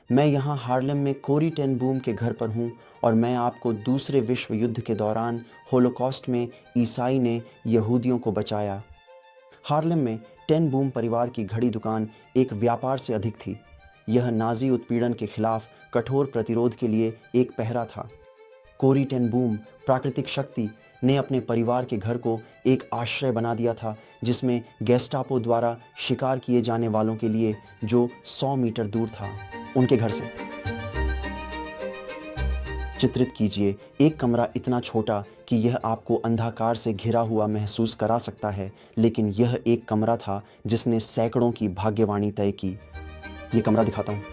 मैं यहाँ हार्लेम में कोरी टेन बूम के घर पर हूँ और मैं आपको दूसरे विश्व युद्ध के दौरान होलोकॉस्ट में ईसाई ने यहूदियों को बचाया। हार्लेम में टेन बूम परिवार की घड़ी दुकान एक व्यापार से अधिक थी। यह नाजी उत्पीड़न के खिलाफ कठोर प्रतिरोध के लिए एक पहरा था। कोरी टेन बूम प्राकृतिक शक्ति ने अपने परिवार के घर को एक आश्रय बना दिया था, जिसमें गेस्टापो द्वारा शिकार किए जाने वालों के लिए जो 100 मीटर दूर था उनके घर से। चित्रित कीजिए एक कमरा इतना छोटा कि यह आपको अंधकार से घिरा हुआ महसूस करा सकता है, लेकिन यह एक कमरा था जिसने सैकड़ों की भाग्यवाणी तय की। यह कमरा दिखाता हूँ।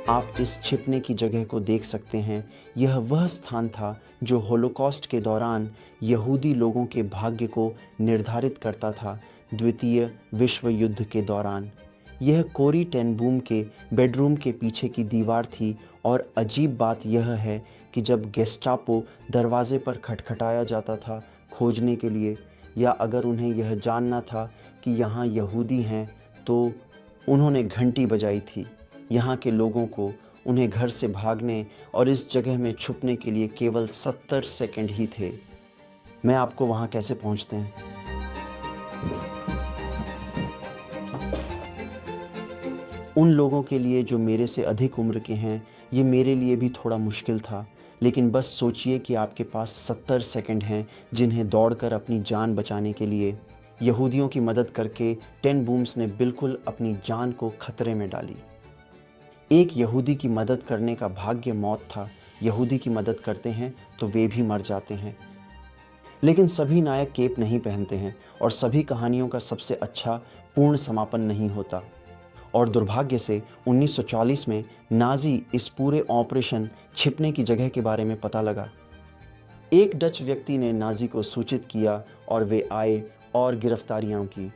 आप इस छिपने की जगह को देख सकते हैं। यह वह स्थान था जो होलोकॉस्ट के दौरान यहूदी लोगों के भाग्य को निर्धारित करता था। द्वितीय विश्व युद्ध के दौरान यह कोरी टेन बूम के बेडरूम के पीछे की दीवार थी और अजीब बात यह है कि जब गेस्टापो दरवाजे पर खटखटाया जाता था खोजने के लिए, या अगर उन्हें यह जानना था कि यहाँ यहूदी हैं, तो उन्होंने घंटी बजाई थी। यहाँ के लोगों को उन्हें घर से भागने और इस जगह में छुपने के लिए केवल 70 सेकंड ही थे। मैं आपको वहाँ कैसे पहुँचते हैं? उन लोगों के लिए जो मेरे से अधिक उम्र के हैं, ये मेरे लिए भी थोड़ा मुश्किल था, लेकिन बस सोचिए कि आपके पास 70 सेकंड हैं जिन्हें दौड़कर अपनी जान बचाने के लिए यहूदियों की मदद करके टेन बूम्स ने बिल्कुल अपनी जान को खतरे में डाली। एक यहूदी की मदद करने का भाग्य मौत था। यहूदी की मदद करते हैं तो वे भी मर जाते हैं। लेकिन सभी नायक केप नहीं पहनते हैं और सभी कहानियों का सबसे अच्छा पूर्ण समापन नहीं होता। और दुर्भाग्य से 1940 में नाजी इस पूरे ऑपरेशन छिपने की जगह के बारे में पता लगा। एक डच व्यक्ति ने नाजी को सूचित किया और वे आए और गिरफ्तारियां की।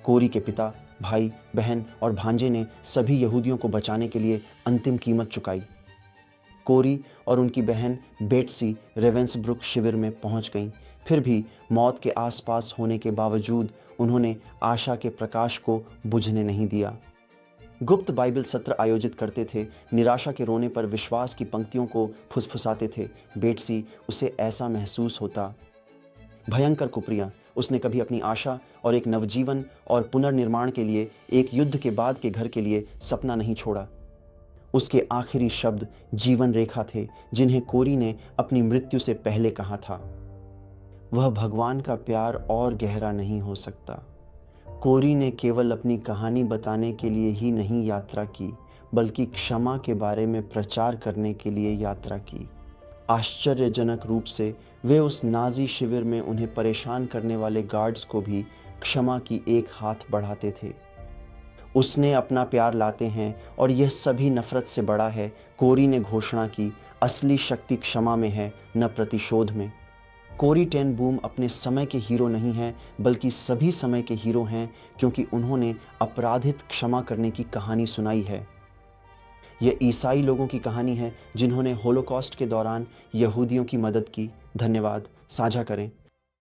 कोरी के पिता, भाई, बहन और भांजे ने सभी यहूदियों को बचाने के लिए अंतिम कीमत चुकाई। कोरी और उनकी बहन बेट्सी रेवेंसब्रुक शिविर में पहुंच गईं। फिर भी मौत के आसपास होने के बावजूद उन्होंने आशा के प्रकाश को बुझने नहीं दिया। गुप्त बाइबल सत्र आयोजित करते थे, निराशा के रोने पर विश्वास की पंक्तियों को फुसफुसाते थे। बेट्सी, उसे ऐसा महसूस होता। भयंकर कुप्रिया, उसने कभी अपनी आशा और एक नवजीवन और पुनर्निर्माण के लिए एक युद्ध के बाद के घर के लिए सपना नहीं छोड़ा। उसके आखिरी शब्द जीवन रेखा थे जिन्हें कोरी ने अपनी मृत्यु से पहले कहा था। वह भगवान का प्यार और गहरा नहीं हो सकता। कोरी ने केवल अपनी कहानी बताने के लिए ही नहीं यात्रा की, बल्कि क्षमा के बारे में प्रचार करने के लिए यात्रा की। आश्चर्यजनक रूप से वे उस नाजी शिविर में उन्हें परेशान करने वाले गार्ड्स को भी क्षमा की एक हाथ बढ़ाते थे। उसने अपना प्यार लाते हैं और यह सभी नफरत से बड़ा है। कोरी ने घोषणा की, असली शक्ति क्षमा में है, न प्रतिशोध में। कोरी टेन बूम अपने समय के हीरो नहीं हैं, बल्कि सभी समय के हीरो हैं, क्योंकि उन्होंने अपराधित क्षमा करने की कहानी सुनाई है। यह ईसाई लोगों की कहानी है जिन्होंने होलोकॉस्ट के दौरान यहूदियों की मदद की। धन्यवाद। साझा करें।